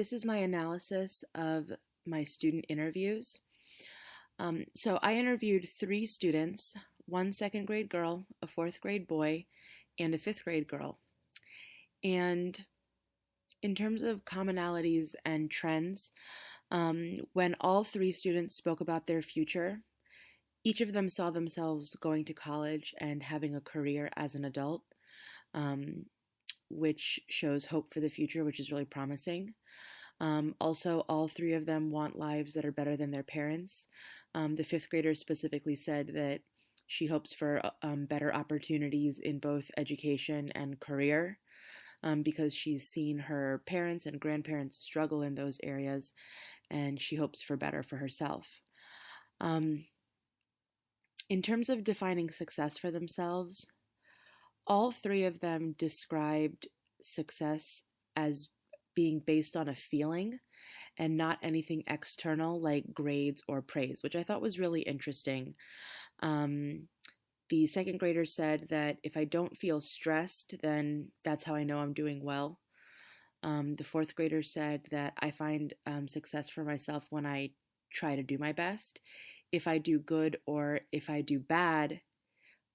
This is my analysis of my student interviews. So I interviewed three students, one second grade girl, a fourth grade boy, and a fifth grade girl. And in terms of commonalities and trends, when all three students spoke about their future, each of them saw themselves going to college and having a career as an adult, um, which shows hope for the future, which is really promising. Also, all three of them want lives that are better than their parents. The fifth grader specifically said that she hopes for better opportunities in both education and career because she's seen her parents and grandparents struggle in those areas, and she hopes for better for herself. Um, in terms of defining success for themselves, all three of them described success as being based on a feeling and not anything external like grades or praise, which I thought was really interesting. Um, the second grader said that if I don't feel stressed, then that's how I know I'm doing well. The fourth grader said that I find success for myself when I try to do my best. If I do good or if I do bad,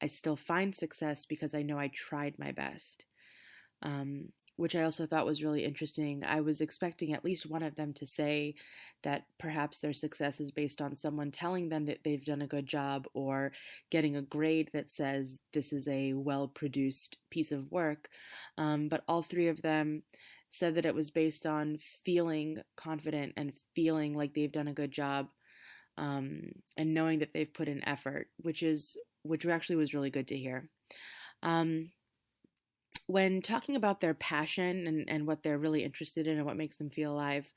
I still find success because I know I tried my best. Which I also thought was really interesting. I was expecting at least one of them to say that perhaps their success is based on someone telling them that they've done a good job or getting a grade that says this is a well produced piece of work. But all three of them said that it was based on feeling confident and feeling like they've done a good job, and knowing that they've put in effort, which actually was really good to hear. Um, when talking about their passion and what they're really interested in and what makes them feel alive,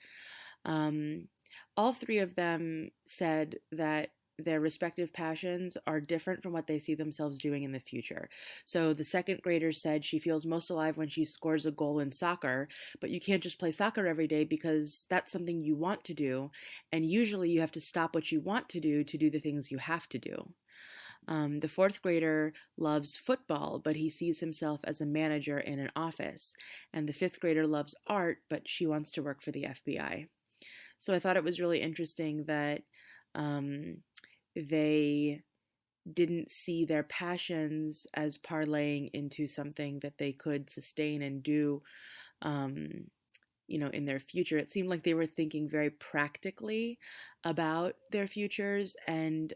um, all three of them said that their respective passions are different from what they see themselves doing in the future. So the second grader said she feels most alive when she scores a goal in soccer, but you can't just play soccer every day because that's something you want to do. And usually you have to stop what you want to do the things you have to do. The fourth grader loves football, but he sees himself as a manager in an office. And the fifth grader loves art, but she wants to work for the FBI. So I thought it was really interesting that um, they didn't see their passions as parlaying into something that they could sustain and do, um, in their future. It seemed like they were thinking very practically about their futures and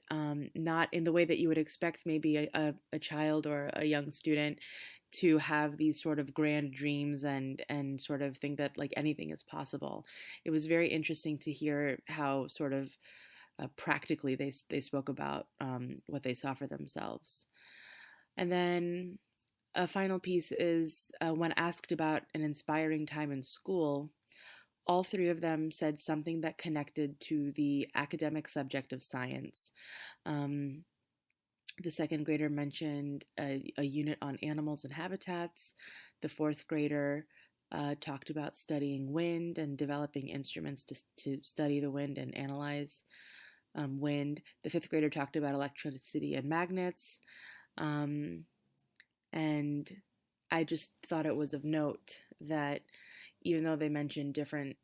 not in the way that you would expect maybe a child or a young student to have these sort of grand dreams and sort of think that like anything is possible. It was very interesting to hear how sort of practically they spoke about what they saw for themselves. And then a final piece is when asked about an inspiring time in school, all three of them said something that connected to the academic subject of science. Um, the second grader mentioned a unit on animals and habitats. The fourth grader talked about studying wind and developing instruments to study the wind and analyze wind. The fifth grader talked about electricity and magnets. Um, and I just thought it was of note that even though they mentioned different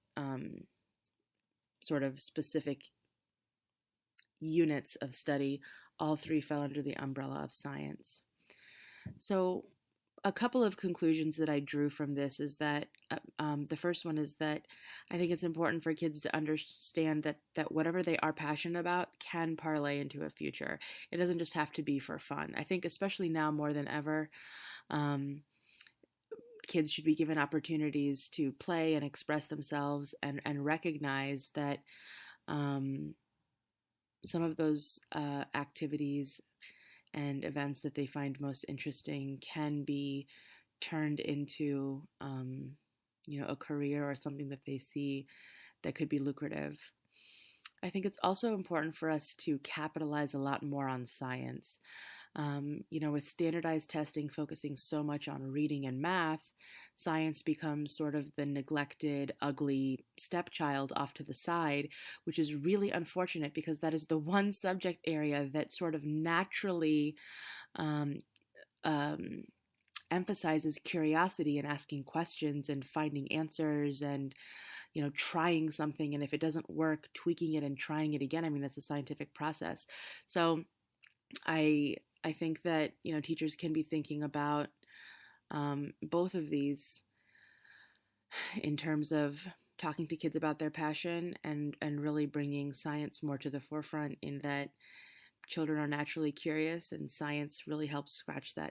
sort of specific units of study, all three fell under the umbrella of science. So, a couple of conclusions that I drew from this is that the first one is that I think it's important for kids to understand that whatever they are passionate about can parlay into a future. It doesn't just have to be for fun. I think especially now more than ever, um, kids should be given opportunities to play and express themselves and recognize that um, some of those activities and events that they find most interesting can be turned into a career or something that they see that could be lucrative. I think it's also important for us to capitalize a lot more on science. With standardized testing focusing so much on reading and math, science becomes sort of the neglected, ugly stepchild off to the side, which is really unfortunate because that is the one subject area that sort of naturally um, um, emphasizes curiosity and asking questions and finding answers and trying something, and if it doesn't work, tweaking it and trying it again. I mean, that's a scientific process. So I I think that teachers can be thinking about both of these in terms of talking to kids about their passion and really bringing science more to the forefront, in that children are naturally curious and science really helps scratch that